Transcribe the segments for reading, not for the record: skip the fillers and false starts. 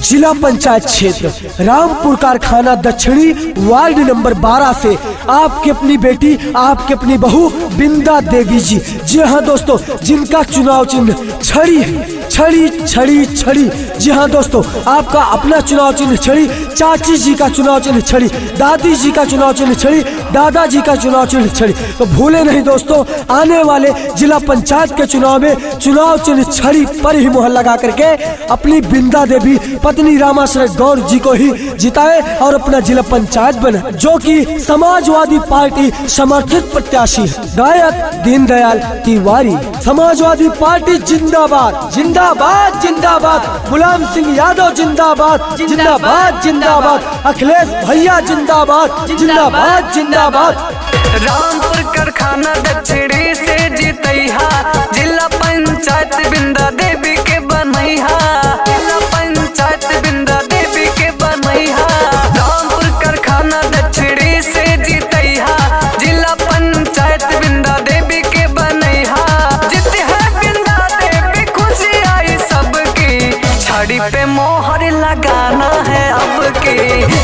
जिला पंचायत क्षेत्र रामपुर कारखाना दक्षिणी वार्ड नंबर 12 से आपकी अपनी बेटी, आपकी अपनी बहू बिंदा देवी जी। जी हाँ दोस्तों, जिनका चुनाव चिन्ह छड़ी है। छड़ी छड़ी छड़ी। जी हाँ दोस्तों, आपका अपना चुनाव चिन्ह छड़ी, चाची जी का चुनाव चिन्ह छड़ी, दादी जी का चुनाव चिन्ह छड़ी, दादाजी का चुनाव चिन्ह छड़ी। तो भूले नहीं दोस्तों, आने वाले जिला पंचायत के चुनाव में चुनाव चिन्ह छड़ी पर ही मुहर लगा करके अपनी बिंदा देवी पत्नी रामाश्रय गौड़ जी को ही जिताए और अपना जिला पंचायत बने, जो कि समाजवादी पार्टी समर्थित प्रत्याशी है। गायक दीनदयाल तिवारी। समाजवादी पार्टी जिंदाबाद जिंदाबाद जिंदाबाद। मुलायम सिंह यादव जिंदाबाद जिंदाबाद जिंदाबाद। अखिलेश भैया जिंदाबाद जिंदाबाद जिंदाबाद। रामपुर कारखाना दक्षिणी से जीतैहा, जिला पंचायत बिंदा देवी के बनैहा, जिला पंचायत बिंदा देवी के बनैहा। रामपुर कारखाना दक्षिणी से जीतैहा, जिला पंचायत बिंदा देवी के बनैहा। जीत है बिंदा देवी, खुशी आई सबकी, छड़ी पे मोहर लगाना है अब की,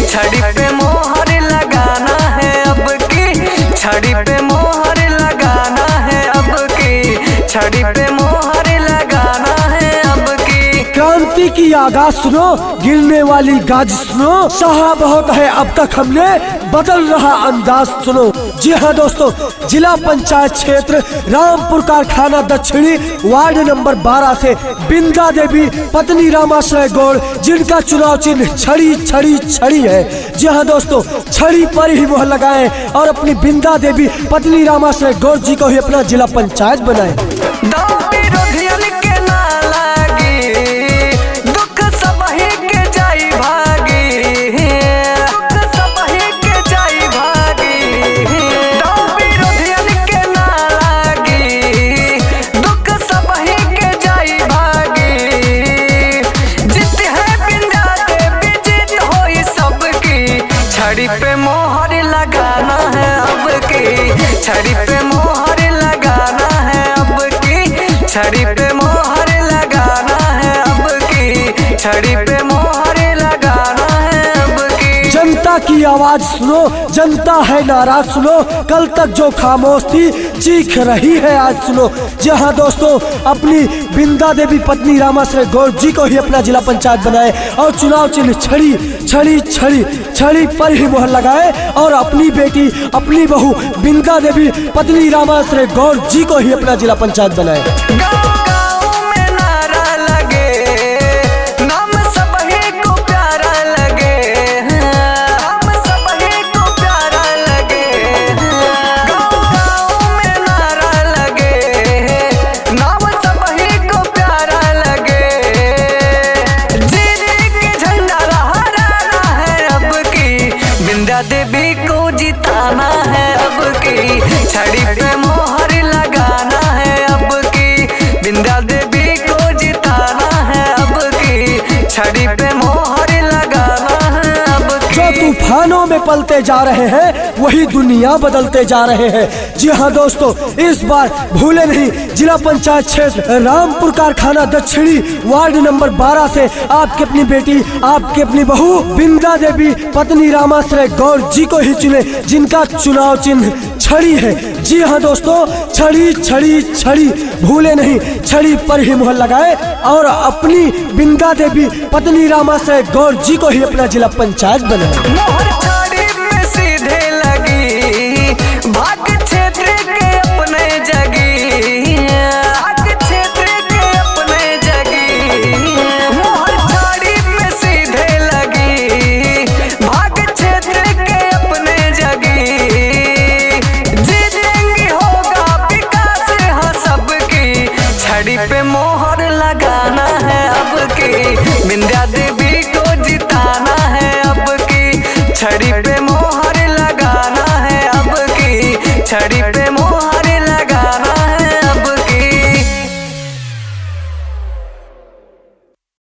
छड़ी पे मोहर लगाना है अब की, छड़ी पे मोहर लगाना है अब की, छड़ी पे मोहर लगाना है अब की। क्रांति की आगाज सुनो, गिरने वाली गाज सुनो, सहा बहुत है अब तक हमने, बदल रहा अंदाज सुनो। जी हाँ दोस्तों, जिला पंचायत क्षेत्र रामपुर कारखाना दक्षिणी वार्ड नंबर 12 से बिंदा देवी पत्नी रामाश्रय गौड़, जिनका चुनाव चिन्ह छड़ी छड़ी छड़ी है। जी हाँ दोस्तों, छड़ी पर ही मुहर लगाए और अपनी बिंदा देवी पत्नी रामाश्रय गौड़ जी को ही अपना जिला पंचायत बनाए। छड़ी पे मोहर लगाना है अब की, छड़ी पे मोहर लगाना है अब की, छड़ी पे मोहर लगाना है अब की, छड़ी पे मोहर लगाना है अब की। जनता की आवाज सुनो, जनता है नाराज सुनो, कल तक जो खामोश थी चीख रही है आज सुनो। जी हाँ दोस्तों, अपनी बिंदा देवी पत्नी रामाश्रय गौड़ जी को ही अपना जिला पंचायत बनाए और चुनाव चिन्ह छड़ी छड़ी छड़ी छड़ी पर ही मुहर लगाए और अपनी बेटी, अपनी बहू बिंदा देवी पत्नी रामाश्रय गौड़ जी को ही अपना जिला पंचायत बनाए। देवी को जिताना है अब की, छड़ी पे मोहर लगाना है अब की, बिंदा देवी को जिताना है अब की, छड़ी पे मोहर लगाना है अब की। जो तूफानों में पलते जा रहे हैं वही दुनिया बदलते जा रहे हैं। जी हाँ दोस्तों, इस बार भूले नहीं, जिला पंचायत क्षेत्र रामपुर कारखाना दक्षिणी वार्ड नंबर 12 से आपकी अपनी बेटी, आपकी अपनी बहू बिंदा देवी पत्नी रामाश्रय गौड़ जी को ही चुने, जिनका चुनाव चिन्ह छड़ी है। जी हाँ दोस्तों, छड़ी छड़ी छड़ी। भूले नहीं, छड़ी पर ही मुहर लगाए और अपनी बिंदा देवी पत्नी रामाश्रय गौड़ जी को ही अपना जिला पंचायत बनाए। भाग क्षेत्र के अपने जगी, भाग क्षेत्र के अपने जगी, मोहर छड़ी में सीधे लगी, भाग क्षेत्र के अपने जगी। जीतेंगी होगा विकास हाँ सबकी, छड़ी पे मोहर लगाना है अब की, बिंदा देवी को जिताना है अब की, छड़ी पे मोहर लगाना है अब की, छड़ी पे